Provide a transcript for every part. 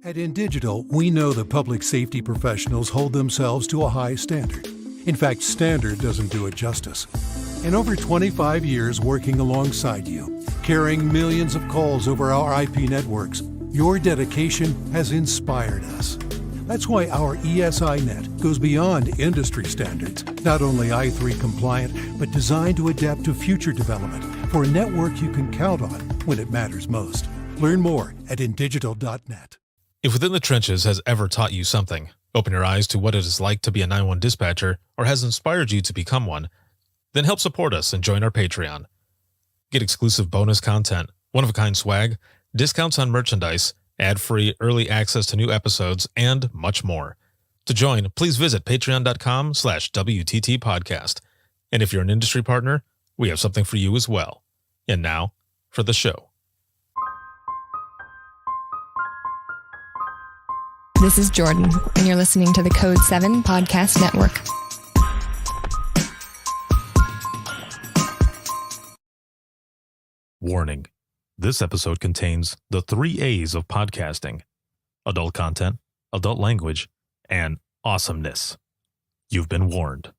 At InDigital, we know the public safety professionals hold themselves to a high standard. In fact, standard doesn't do it justice. In over 25 years working alongside you, carrying millions of calls over our IP networks, your dedication has inspired us. That's why our ESI Net goes beyond industry standards, not only I3 compliant, but designed to adapt to future development for a network you can count on when it matters most. Learn more at indigital.net. If Within the Trenches has ever taught you something, open your eyes to what it is like to be a 911 dispatcher, or has inspired you to become one, then help support us and join our Patreon. Get exclusive bonus content, one-of-a-kind swag, discounts on merchandise, ad-free early access to new episodes, and much more. To join, please visit patreon.com/WTT podcast. And if you're an industry partner, we have something for you as well. And now, for the show. This is Jordan, and you're listening to the Code 7 Podcast Network. Warning. This episode contains the 3 A's of podcasting: adult content, adult language, and awesomeness. You've been warned.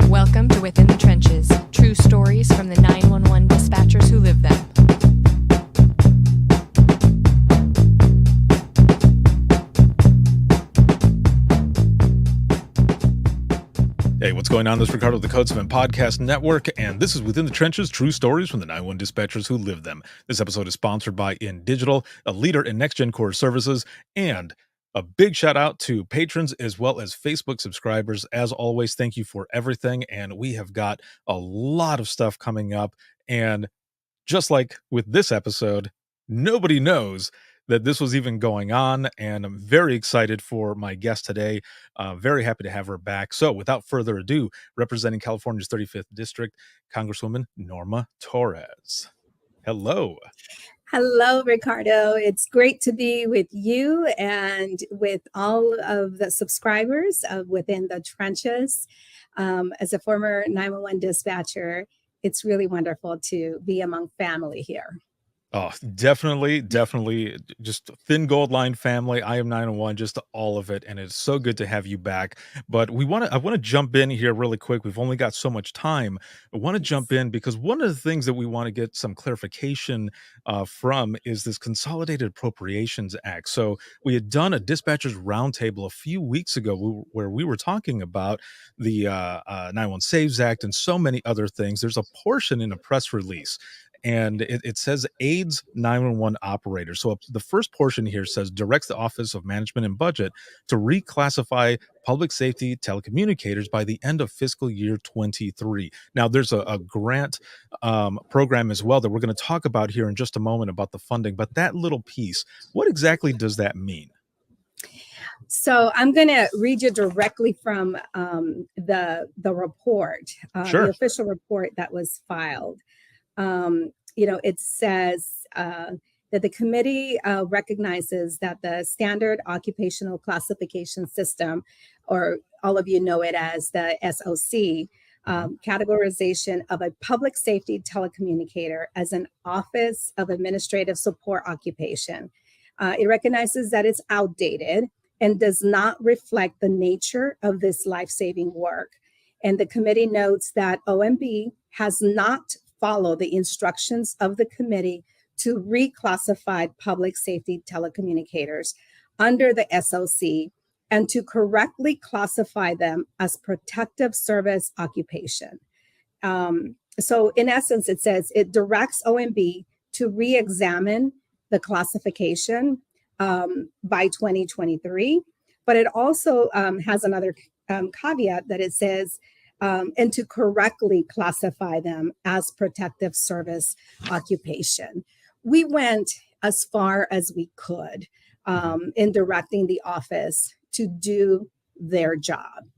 Welcome to Within the Trenches, true stories from the 911 dispatchers who live them. Hey, what's going on? This is Ricardo of the Code 7 Podcast Network, and this is Within the Trenches, true stories from the 911 dispatchers who live them. This episode is sponsored by InDigital, a leader in next-gen core services, and a big shout out to patrons as well as Facebook subscribers. As always, thank you for everything, and we have got a lot of stuff coming up, and just like with this episode, nobody knows that this was even going on, and I'm very excited for my guest today. Very happy to have her back. So without further ado, representing California's 35th District, Congresswoman Norma Torres. Hello. Hello, Ricardo. It's great to be with you and with all of the subscribers of Within the Trenches. As a former 911 dispatcher, it's really wonderful to be among family here. Oh, definitely. Just thin gold line family. I am 901, just all of it. And it's so good to have you back. But I want to jump in here really quick. We've only got so much time. I want to jump in because one of the things that we want to get some clarification from is this Consolidated Appropriations Act. So we had done a dispatchers roundtable a few weeks ago where we were talking about the 911 Saves Act and so many other things. There's a portion in a press release, and it says aids 911 operators. So the first portion here says directs the Office of Management and Budget to reclassify public safety telecommunicators by the end of fiscal year 23. Now, there's a grant program as well that we're going to talk about here in just a moment about the funding. But that little piece, what exactly does that mean? So I'm going to read you directly from the report, Sure. The official report that was filed. It says that the committee recognizes that the standard occupational classification system, or all of you know it as the SOC, categorization of a public safety telecommunicator as an Office of Administrative Support occupation. It recognizes that it's outdated and does not reflect the nature of this life-saving work. And the committee notes that OMB has not follow the instructions of the committee to reclassify public safety telecommunicators under the SOC and to correctly classify them as protective service occupation. So in essence, it says it directs OMB to re-examine the classification by 2023, but it also has another caveat that it says and to correctly classify them as protective service occupation. We went as far as we could in directing the office to do their job.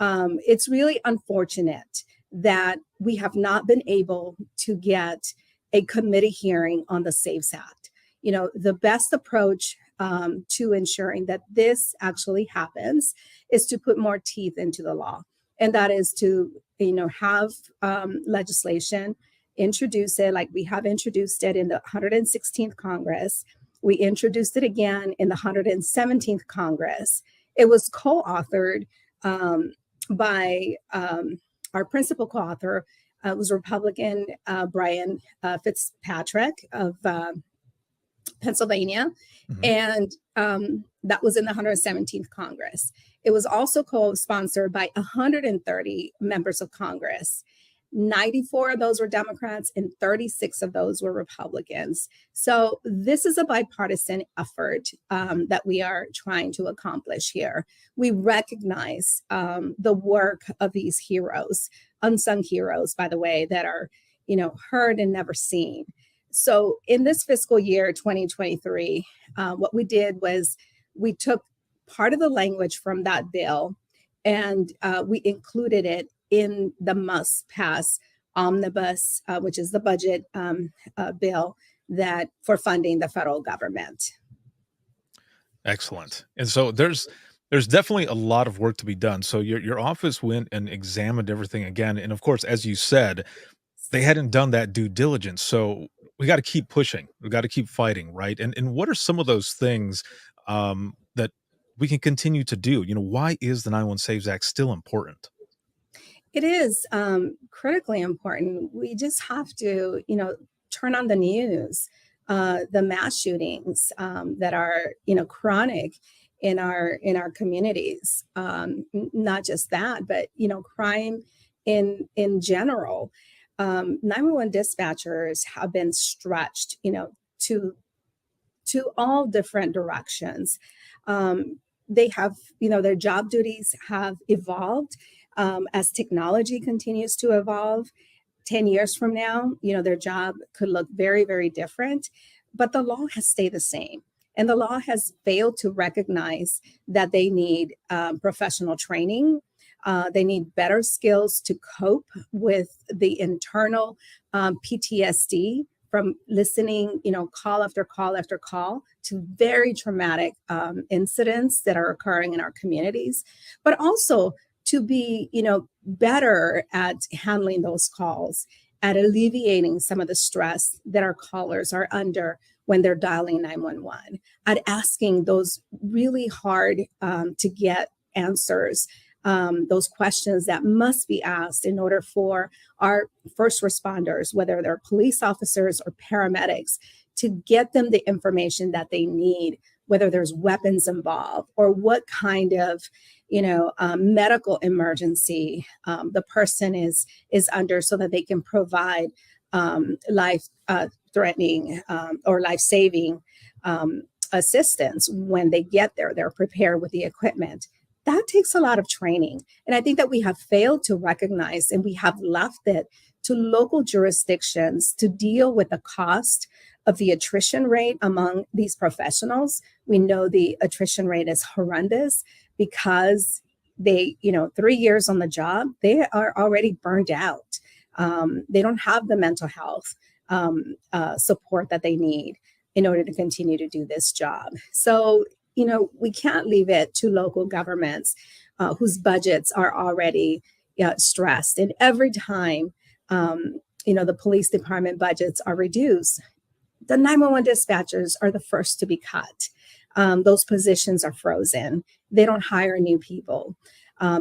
It's really unfortunate that we have not been able to get a committee hearing on the SAVES Act. You know, the best approach to ensuring that this actually happens is to put more teeth into the law. and that is to, have legislation, introduce it like we have introduced it in the 116th Congress. We introduced it again in the 117th Congress. It was co-authored by our principal co-author, was Republican Brian Fitzpatrick of Pennsylvania, Mhm. and that was in the 117th Congress. It was also co-sponsored by 130 members of Congress. 94 of those were Democrats and 36 of those were Republicans. So this is a bipartisan effort that we are trying to accomplish here. We recognize the work of these heroes, unsung heroes, by the way, that are, heard and never seen. So in this fiscal year, 2023, what we did was we took part of the language from that bill and we included it in the must-pass omnibus, which is the budget bill that for funding the federal government. Excellent. And so there's definitely a lot of work to be done. So your office went and examined everything again, and of course, as you said, they hadn't done that due diligence. So we got to keep pushing. We got to keep fighting, right? And what are some of those things that we can continue to do? Why is the 911 Saves Act still important? It is critically important. We just have to, turn on the news, the mass shootings that are, chronic in our communities. Not just that, but crime in general. 911 dispatchers have been stretched, to all different directions. They have, their job duties have evolved. As technology continues to evolve, 10 years from now, their job could look very, very different, but the law has stayed the same. And the law has failed to recognize that they need professional training. They need better skills to cope with the internal PTSD from listening, call after call after call to very traumatic incidents that are occurring in our communities, but also to be, better at handling those calls, at alleviating some of the stress that our callers are under when they're dialing 911, at asking those really hard to get answers, those questions that must be asked in order for our first responders, whether they're police officers or paramedics, to get them the information that they need, whether there's weapons involved or what kind of medical emergency the person is under, so that they can provide life threatening or life saving assistance when they get there. They're prepared with the equipment. That takes a lot of training. And I think that we have failed to recognize, and we have left it to local jurisdictions to deal with the cost of the attrition rate among these professionals. We know the attrition rate is horrendous because they, 3 years on the job, they are already burned out. They don't have the mental health support that they need in order to continue to do this job. So, we can't leave it to local governments whose budgets are already stressed. And every time, the police department budgets are reduced, the 911 dispatchers are the first to be cut. Those positions are frozen. They don't hire new people.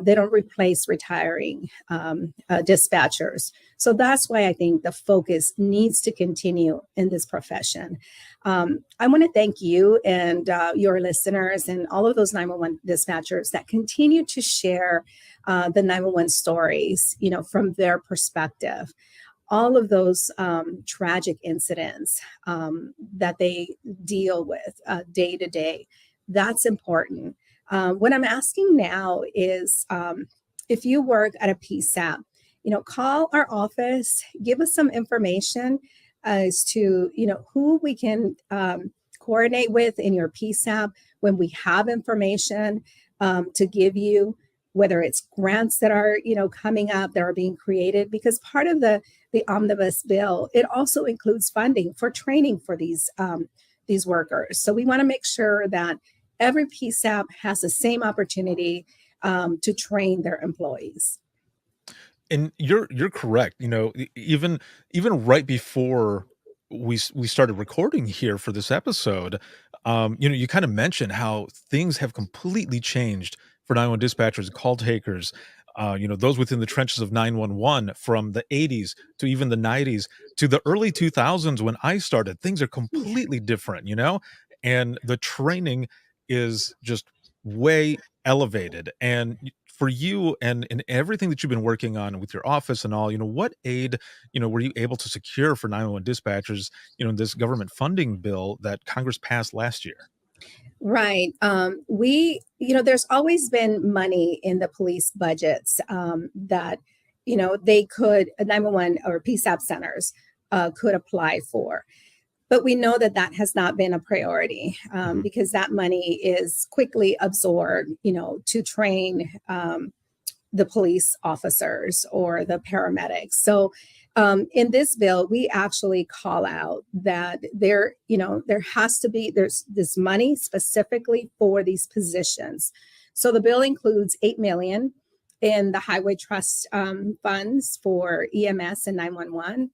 They don't replace retiring dispatchers. So that's why I think the focus needs to continue in this profession. I want to thank you and your listeners and all of those 911 dispatchers that continue to share the 911 stories, from their perspective. All of those tragic incidents that they deal with day to day, that's important. What I'm asking now is if you work at a PSAP, call our office, give us some information as to, who we can coordinate with in your PSAP when we have information to give you, whether it's grants that are, coming up, that are being created, because part of the omnibus bill, it also includes funding for training for these workers. So we want to make sure that every PSAP has the same opportunity to train their employees. And you're correct. Even right before we started recording here for this episode, you kind of mentioned how things have completely changed for 911 dispatchers and call takers. Those within the trenches of 911 from the 80s to even the 90s to the early 2000s when I started, things are Yeah. completely different, and the training is just way elevated. And for you and everything that you've been working on with your office and all, what aid, were you able to secure for 911 dispatchers, in this government funding bill that Congress passed last year? Right. There's always been money in the police budgets that, they could, 911 or PSAP centers could apply for. But we know that that has not been a priority Mhm. because that money is quickly absorbed, to train the police officers or the paramedics. So in this bill, we actually call out that there has to be there's this money specifically for these positions. So the bill includes 8 million in the highway trust funds for EMS and 911.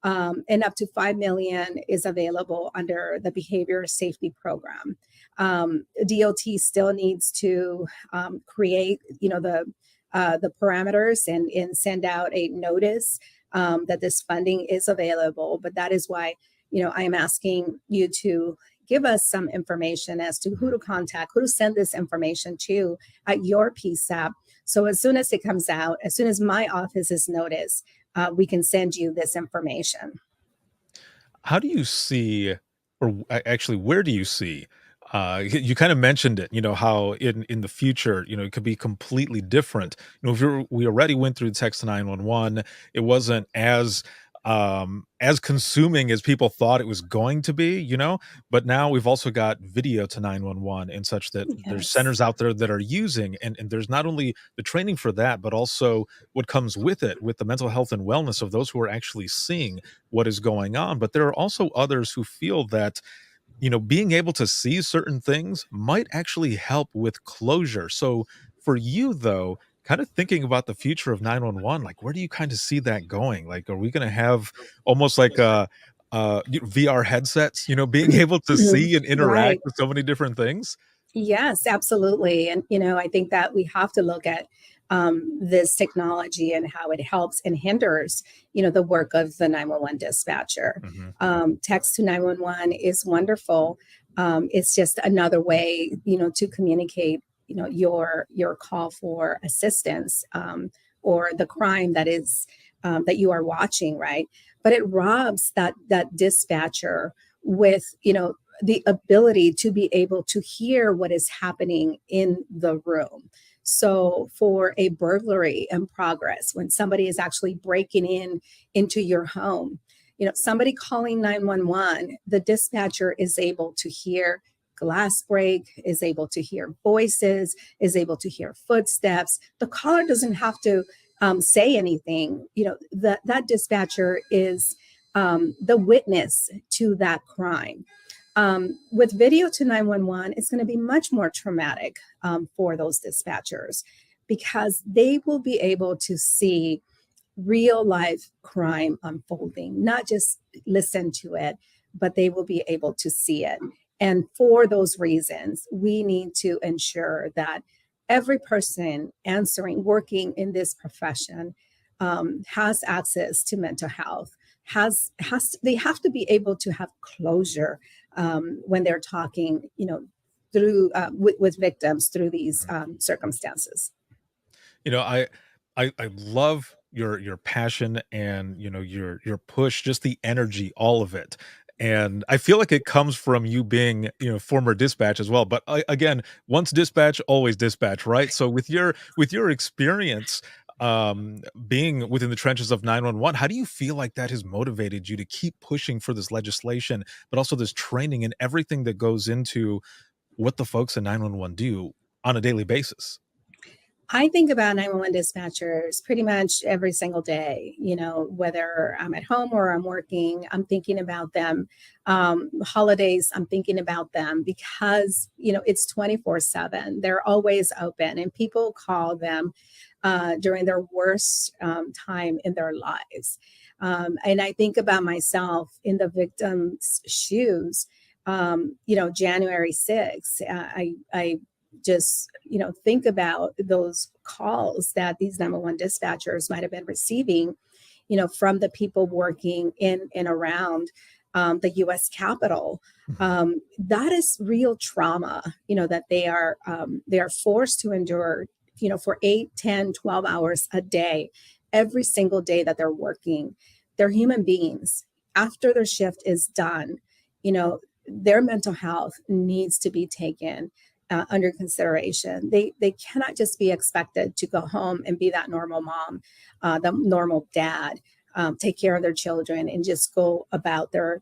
And up to 5 million is available under the behavior safety program. DOT still needs to create, the parameters and send out a notice that this funding is available. But that is why, I am asking you to give us some information as to who to contact, who to send this information to at your PSAP. So as soon as it comes out, as soon as my office is noticed, we can send you this information. How do you see, actually, where do you see? You kind of mentioned it, how in the future, it could be completely different. If we already went through text to 911, it wasn't as consuming as people thought it was going to be, but now we've also got video to 911 and such that there's Yes. centers out there that are using, and there's not only the training for that, but also what comes with it, with the mental health and wellness of those who are actually seeing what is going on. But there are also others who feel that, being able to see certain things might actually help with closure. So for you, though, kind of thinking about the future of 911, like where do you kind of see that going? Like, are we going to have almost like VR headsets, being able to see and interact Right. with so many different things? Yes, absolutely. And, I think that we have to look at this technology and how it helps and hinders, the work of the 911 dispatcher. Hmm. Text to 911 is wonderful. It's just another way, to communicate, your call for assistance or the crime that is that you are watching, right? But it robs that dispatcher with, the ability to be able to hear what is happening in the room. So, for a burglary in progress, when somebody is actually breaking in into your home, somebody calling 911, the dispatcher is able to hear glass break, is able to hear voices, is able to hear footsteps. The caller doesn't have to say anything. That dispatcher is the witness to that crime. With video to 911, it's going to be much more traumatic for those dispatchers because they will be able to see real life crime unfolding, not just listen to it, but they will be able to see it. And for those reasons, we need to ensure that every person working in this profession has access to mental health. They have to be able to have closure when they're talking, through with victims through these circumstances. You know, I love your passion and your push, just the energy, all of it. And I feel like it comes from you being, former dispatch as well. But again, once dispatch, always dispatch, right? So with your experience being within the trenches of 911, how do you feel like that has motivated you to keep pushing for this legislation, but also this training and everything that goes into what the folks in 911 do on a daily basis? I think about 911 dispatchers pretty much every single day, whether I'm at home or I'm working, I'm thinking about them. Holidays, I'm thinking about them because, it's 24/7. They're always open and people call them during their worst time in their lives. And I think about myself in the victim's shoes. January 6th, I just, think about those calls that these 911 dispatchers might have been receiving, from the people working in and around the U.S. Capitol. That is real trauma, that they are forced to endure, for 8, 10, 12 hours a day, every single day that they're working. They're human beings. After their shift is done, their mental health needs to be taken under consideration. They cannot just be expected to go home and be that normal mom, the normal dad, take care of their children and just go about their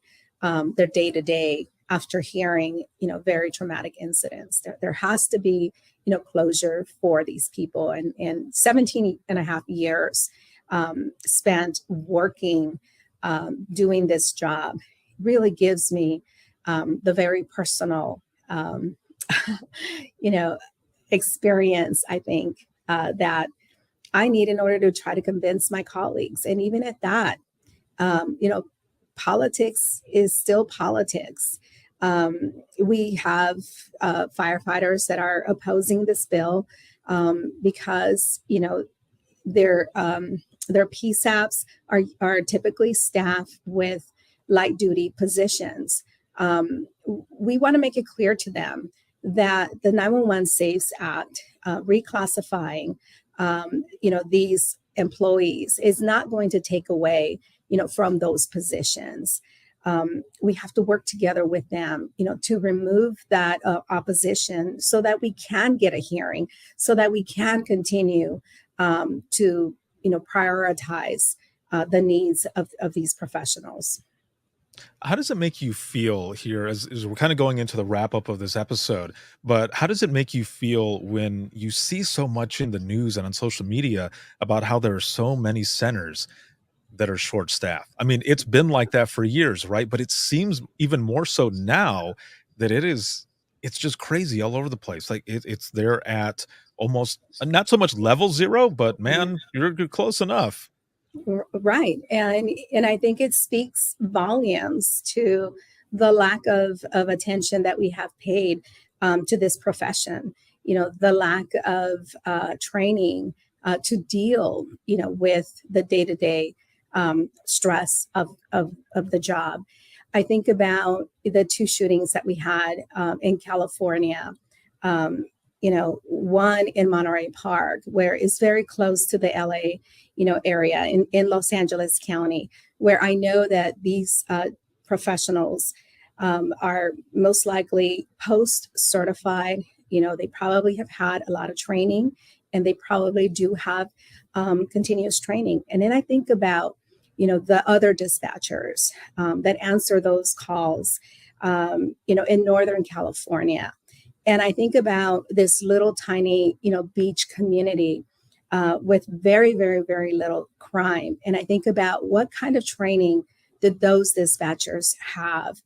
day to day after hearing, very traumatic incidents. There has to be, closure for these people. And 17 and a half years spent working, doing this job really gives me the very personal, experience, I think, that I need in order to try to convince my colleagues. And even at that, politics is still politics. We have firefighters that are opposing this bill because, their PSAPs are typically staffed with light duty positions. We want to make it clear to them that the 911 Safes Act reclassifying, these employees is not going to take away, from those positions. We have to work together with them, to remove that opposition so that we can get a hearing, so that we can continue to, prioritize the needs of these professionals. How does it make you feel here as we're kind of going into the wrap up of this episode? But how does it make you feel when you see so much in the news and on social media about how there are so many centers that are short staffed? I mean, it's been like that for years, right? But it seems even more so now that it's just crazy all over the place. Like it's there at almost not so much level zero, but man, you're close enough. Right. And I think it speaks volumes to the lack of attention that we have paid to this profession, the lack of training to deal, with the day-to-day stress of the job. I think about the 2 shootings that we had in California. One in Monterey Park, where it's very close to the LA, area in Los Angeles County, where I know that these professionals are most likely post-certified. They probably have had a lot of training, and they probably do have continuous training. And then I think about, the other dispatchers that answer those calls, in Northern California. And I think about this little tiny, beach community with very, very, very little crime. And I think about what kind of training did those dispatchers have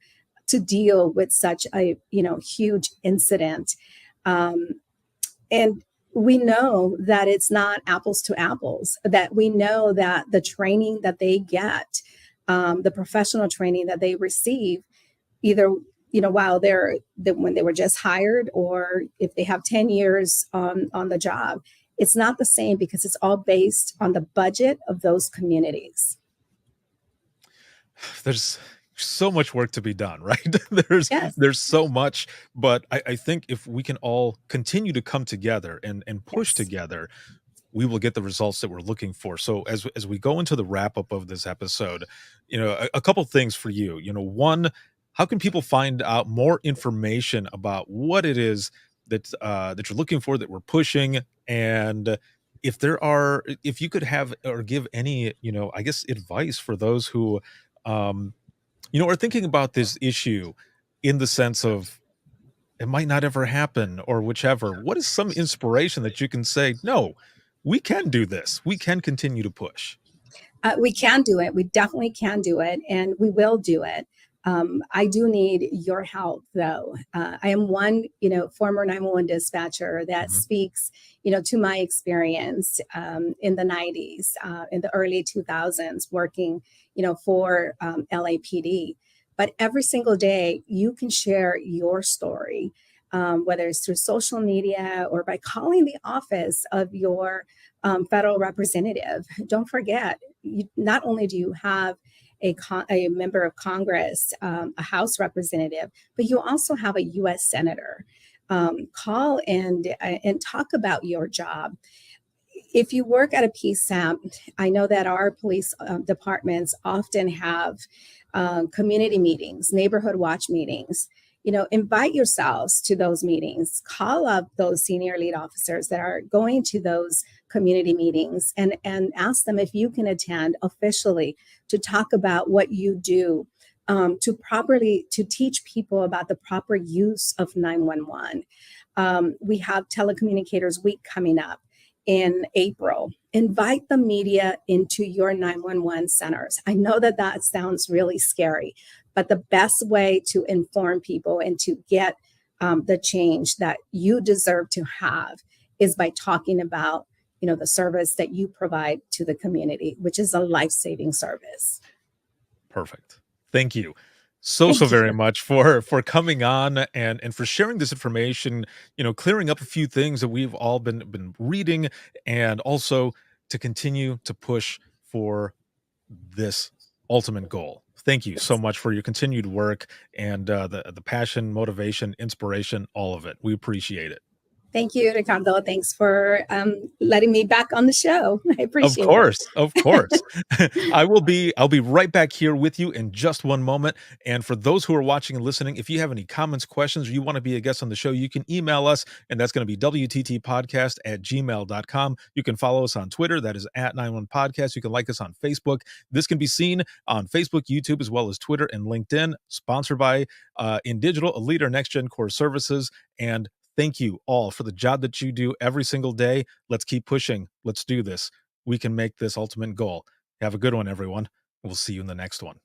to deal with such a, huge incident. And we know that it's not apples to apples, that we know that the training that they get, the professional training that they receive, either while when they were just hired, or if they have 10 years on the job, it's not the same because it's all based on the budget of those communities. There's so much work to be done, right? Yes. There's so much, but I think if we can all continue to come together and push Yes. together, we will get the results that we're looking for. So as we go into the wrap up of this episode, a couple things for you. One, how can people find out more information about what it is that you're looking for, that we're pushing? And if you could have or give any, I guess, advice for those who, are thinking about this issue in the sense of it might not ever happen or whichever, what is some inspiration that you can say, no, we can do this. We can continue to push. We can do it. We definitely can do it, and we will do it. I do need your help, though. I am one, former 911 dispatcher that Mhm. speaks, to my experience in the 90s, in the early 2000s, working, for LAPD. But every single day, you can share your story, whether it's through social media or by calling the office of your federal representative. Don't forget, not only do you have a member of Congress, a House representative, but you also have a U.S. senator. Call and talk about your job. If you work at a PSAP, I know that our police departments often have community meetings, neighborhood watch meetings. Invite yourselves to those meetings. Call up those senior lead officers that are going to those community meetings and ask them if you can attend officially to talk about what you do to teach people about the proper use of 911. We have Telecommunicators Week coming up in April. Invite the media into your 911 centers. I know that that sounds really scary, but the best way to inform people and to get the change that you deserve to have is by talking about, the service that you provide to the community, which is a life-saving service. Perfect. Thank you so Thank you. very much for coming on and for sharing this information, clearing up a few things that we've all been reading, and also to continue to push for this ultimate goal. Thank you so much for your continued work and the passion, motivation, inspiration, all of it. We appreciate it. Thank you, Ricardo. Thanks for letting me back on the show. I Of appreciate it. course, of course. I'll be right back here with you in just one moment. And for those who are watching and listening, if you have any comments, questions, or you want to be a guest on the show, you can email us, and that's going to be wttpodcast@gmail.com. You can follow us on Twitter, that is @91podcast. You can like us on Facebook. This can be seen on Facebook, YouTube, as well as Twitter and LinkedIn, sponsored by In Digital, a leader Next Gen Core Services. And thank you all for the job that you do every single day. Let's keep pushing. Let's do this. We can make this ultimate goal. Have a good one, everyone. We'll see you in the next one.